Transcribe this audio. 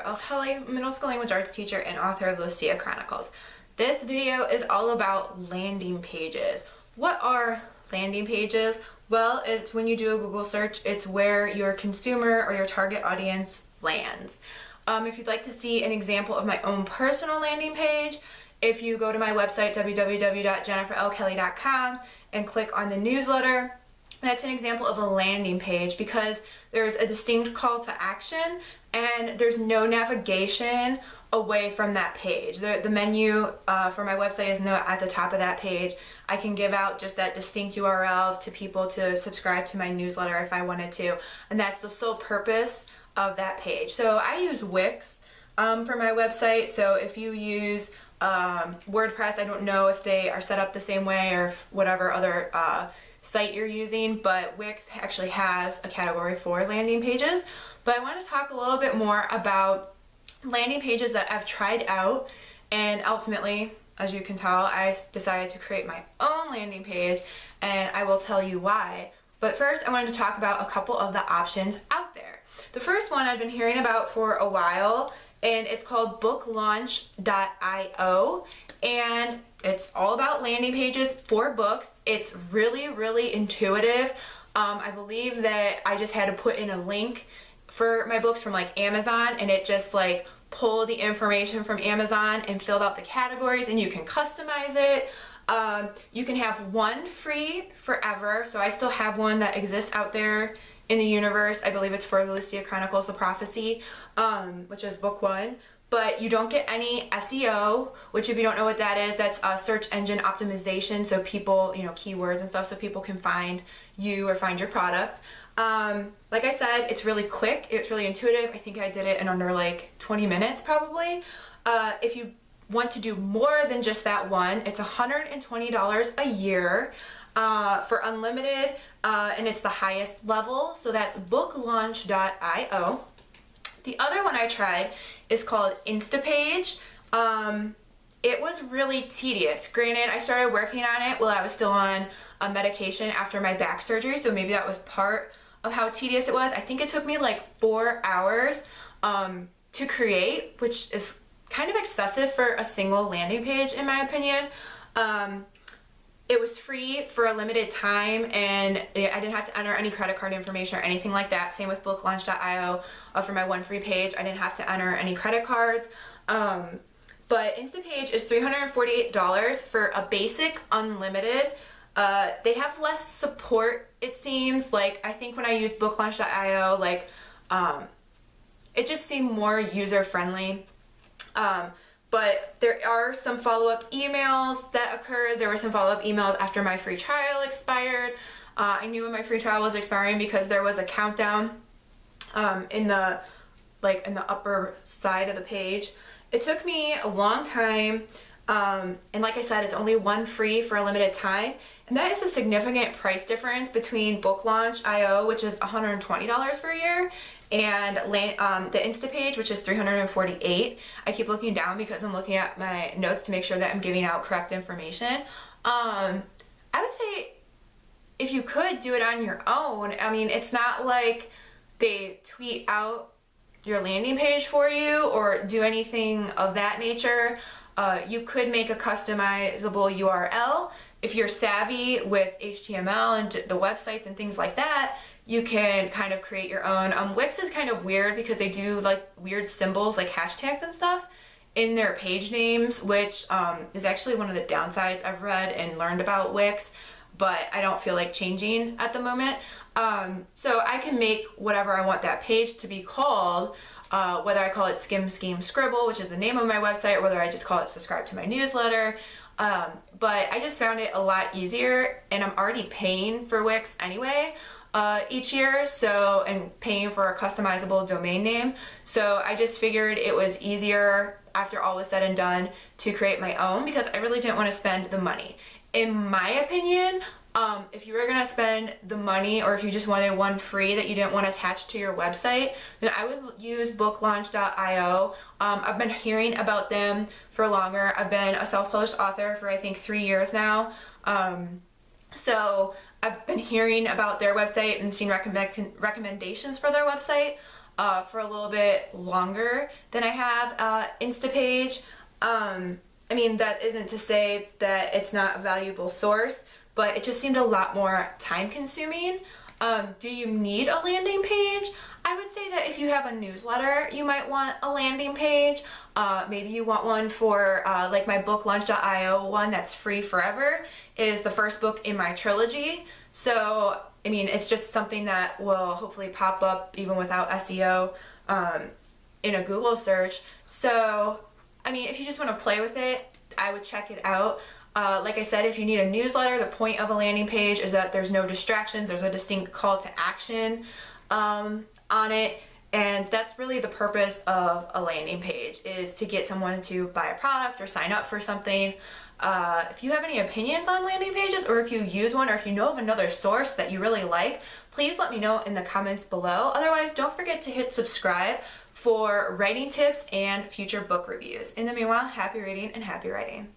L. Kelly, middle school language arts teacher and author of Lucia Chronicles. This video is all about landing pages. What are landing pages? Well, it's when you do a Google search, it's where your consumer or your target audience lands. If you'd like to see an example of my own personal landing page, if you go to my website, www.jenniferlkelly.com, and click on the newsletter, that's an example of a landing page because there's a distinct call to action and there's no navigation away from that page. The menu for my website is not at the top of that page. I can give out just that distinct URL to people to subscribe to my newsletter if I wanted to, and that's the sole purpose of that page. So I use Wix for my website, so if you use WordPress, I don't know if they are set up the same way or whatever other site you're using, but Wix actually has a category for landing pages. But I want to talk a little bit more about landing pages that I've tried out, and ultimately, as you can tell, I decided to create my own landing page, and I will tell you why. But first, I wanted to talk about a couple of the options out there. The first one I've been hearing about for a while, and it's called booklaunch.io, and it's all about landing pages for books. It's really, really intuitive. I believe that I just had to put in a link for my books from like Amazon, and it just like pulled the information from Amazon and filled out the categories, and you can customize it. You can have one free forever, so I still have one that exists out there in the universe. I believe it's for Lucia Chronicles, The Prophecy, which is book 1. But you don't get any SEO, which if you don't know what that is, that's search engine optimization, so people, keywords and stuff, so people can find you or find your product. Like I said, it's really quick, it's really intuitive. I think I did it in under like 20 minutes probably. If you want to do more than just that one, it's $120 a year for unlimited, and it's the highest level, so that's booklaunch.io. The other one I tried is called Instapage. It was really tedious. Granted, I started working on it while I was still on a medication after my back surgery, so maybe that was part of how tedious it was. I think it took me like 4 hours to create, which is kind of excessive for a single landing page in my opinion. It was free for a limited time, and I didn't have to enter any credit card information or anything like that. Same with booklaunch.io. For my one free page, I didn't have to enter any credit cards. But Instapage is $348 for a basic unlimited. They have less support, it seems. Like, I think when I used booklaunch.io, like, it just seemed more user-friendly. But there are some follow-up emails that occurred. There were some follow-up emails after my free trial expired. I knew when my free trial was expiring because there was a countdown in the upper side of the page. It took me a long time, and like I said, it's only one free for a limited time, and that is a significant price difference between booklaunch.io, which is $120 for a year, and the Instapage, which is $348. I keep looking down because I'm looking at my notes to make sure that I'm giving out correct information. I would say if you could do it on your own, I mean, it's not like they tweet out your landing page for you or do anything of that nature. You could make a customizable URL. If you're savvy with HTML and the websites and things like that, you can kind of create your own. Wix is kind of weird because they do like weird symbols like hashtags and stuff in their page names, which is actually one of the downsides I've read and learned about Wix, but I don't feel like changing at the moment. So I can make whatever I want that page to be called, whether I call it Skim Scheme Scribble, which is the name of my website, or whether I just call it Subscribe to My Newsletter. But I just found it a lot easier, and I'm already paying for Wix anyway each year, so, and paying for a customizable domain name. So I just figured it was easier after all was said and done to create my own because I really didn't want to spend the money. In my opinion, if you were going to spend the money, or if you just wanted one free that you didn't want attached to your website, then I would use booklaunch.io. I've been hearing about them for longer. I've been a self-published author for I think 3 years now. So I've been hearing about their website and seen recommendations for their website. for a little bit longer than I have Instapage. I mean, that isn't to say that it's not a valuable source, but it just seemed a lot more time consuming. Do you need a landing page? I would say that if you have a newsletter, you might want a landing page. Maybe you want one for like my book Lunch.io one that's free forever is the first book in my trilogy. So, I mean, it's just something that will hopefully pop up even without SEO in a Google search. So, I mean, if you just want to play with it, I would check it out. Like I said, if you need a newsletter, the point of a landing page is that there's no distractions, there's a distinct call to action on it, and that's really the purpose of a landing page, is to get someone to buy a product or sign up for something. If you have any opinions on landing pages, or if you use one, or if you know of another source that you really like, please let me know in the comments below. Otherwise, don't forget to hit subscribe for writing tips and future book reviews. In the meanwhile, happy reading and happy writing.